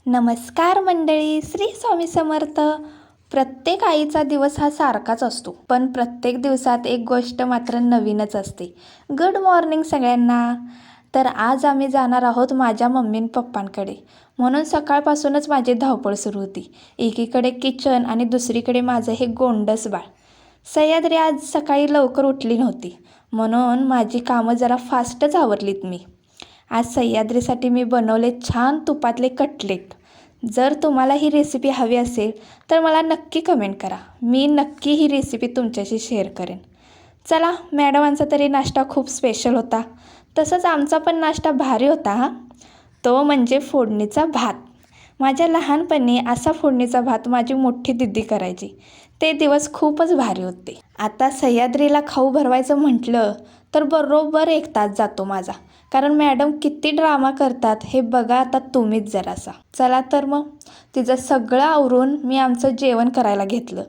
नमस्कार मंडळी, श्री स्वामी समर्थ. प्रत्येक आईचा दिवस हा सारखाच असतो, पण प्रत्येक दिवसात एक गोष्ट मात्र नवीनच असते. गुड मॉर्निंग सगळ्यांना. तर आज आम्ही जाणार आहोत माझ्या मम्मी पप्पांकडे, म्हणून सकाळपासूनच माझी धावपळ सुरू होती. एकीकडे किचन आणि दुसरीकडे माझं हे गोंडस बाळ. सह्याद्री आज सकाळी लवकर उठली नव्हती, म्हणून माझी कामं जरा फास्टच आवरलीत मी. आज सह्याद्रीसाठी मी बनवले छान तुपातले कटलेट. जर तुम्हाला ही रेसिपी हवी असेल तर मला नक्की कमेंट करा, मी नक्की ही रेसिपी तुमच्याशी शेअर करेन. चला, मॅडमांचा तरी नाश्ता खूप स्पेशल होता, तसंच आमचा पण नाश्ता भारी होता हा. तो म्हणजे फोडणीचा भात. माझ्या लहानपणी असा फोडणीचा भात माझी मोठी दीदी करायची. ते दिवस खूपच भारी होते. आता सह्याद्रीला खाऊ भरवायचं म्हटलं तर बरोबर 1 तास जातो माझा, कारण मॅडम किती ड्रामा करतात हे बघा आता तुम्हीच जरासा. चला तर मग तिचं सगळं आवरून मी आमचं जेवण करायला घेतलं.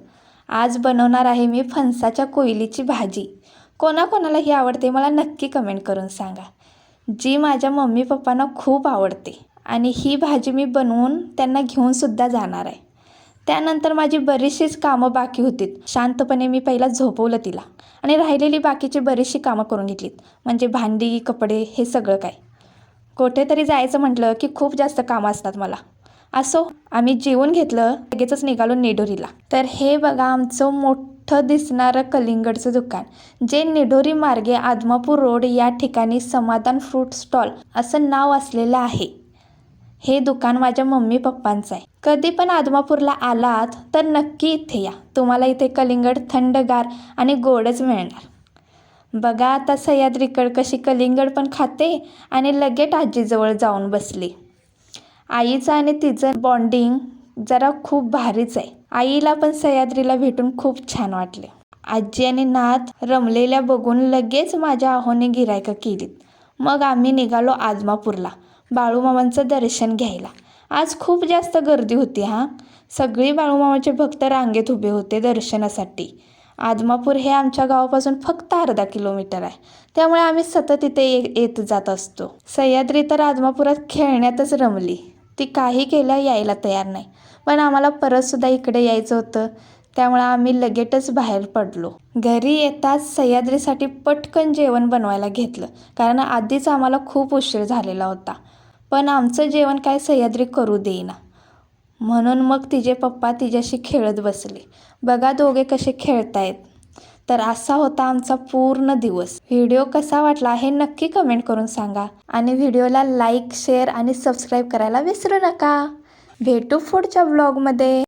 आज बनवणार आहे मी फणसाच्या कोयलीची भाजी. कोणाकोणाला ही आवडते मला नक्की कमेंट करून सांगा. जी माझ्या मम्मी पप्पांना खूप आवडते, आणि ही भाजी मी बनवून त्यांना घेऊनसुद्धा जाणार आहे. त्यानंतर माझी बरीचशीच कामं बाकी होती. शांतपणे मी पहिला झोपवलं तिला आणि राहिलेली बाकीची बरीचशी कामं करून घेतलीत, म्हणजे भांडी, कपडे हे सगळं काय. कुठेतरी जायचं म्हटलं की खूप जास्त कामं असतात मला. असो, आम्ही जेवून घेतलं, लगेचच निघालो निढोरीला. तर हे बघा आमचं मोठं दिसणारं कलिंगडचं दुकान, जे निढोरी मार्गे आदमापूर रोड या ठिकाणी समाधान फ्रूट स्टॉल असं नाव असलेलं आहे. हे दुकान माझ्या मम्मी पप्पांचं आहे. कधी पण आदमापूरला आलात तर नक्की इथे या. तुम्हाला इथे कलिंगड थंडगार आणि गोडच मिळणार. बघा आता सह्याद्रीकडं कशी कलिंगड पण खाते आणि लगेच आजीजवळ जाऊन बसली. आईचं आणि तिचं बॉन्डिंग जरा खूप भारीच आहे. आईला पण सह्याद्रीला भेटून खूप छान वाटले. आजी आणि नात रमलेल्या बघून लगेच माझ्या आहोने गिऱ्हाईकं केलीत. मग आम्ही निघालो आदमापूरला बाळूमामांचं दर्शन घ्यायला. आज खूप जास्त गर्दी होती हां. सगळी बाळूमामाचे भक्त रांगेत उभे होते दर्शनासाठी. आदमापूर हे आमच्या गावापासून फक्त अर्धा किलोमीटर आहे, त्यामुळे आम्ही सतत इथे येत जात असतो. सह्याद्री तर आदमापुरात खेळण्यातच रमली. ती काही केल्या यायला तयार नाही, पण आम्हाला परतसुद्धा इकडे यायचं होतं, त्यामुळे आम्ही लगेचच बाहेर पडलो. घरी येताच सह्याद्रीसाठी पटकन जेवण बनवायला घेतलं, कारण आधीच आम्हाला खूप उशीर झालेला होता. पण आमचं जेवण काय सह्याद्री करू देईना, म्हणून मग तिचे पप्पा तिच्याशी खेळत बसले. बघा दोघे कसे खेळतायत. तर असा होता आमचा पूर्ण दिवस. व्हिडिओ कसा वाटला हे नक्की कमेंट करून सांगा, आणि व्हिडिओला लाईक, शेअर आणि सबस्क्राईब करायला विसरू नका. भेटू पुढच्या व्लॉगमध्ये.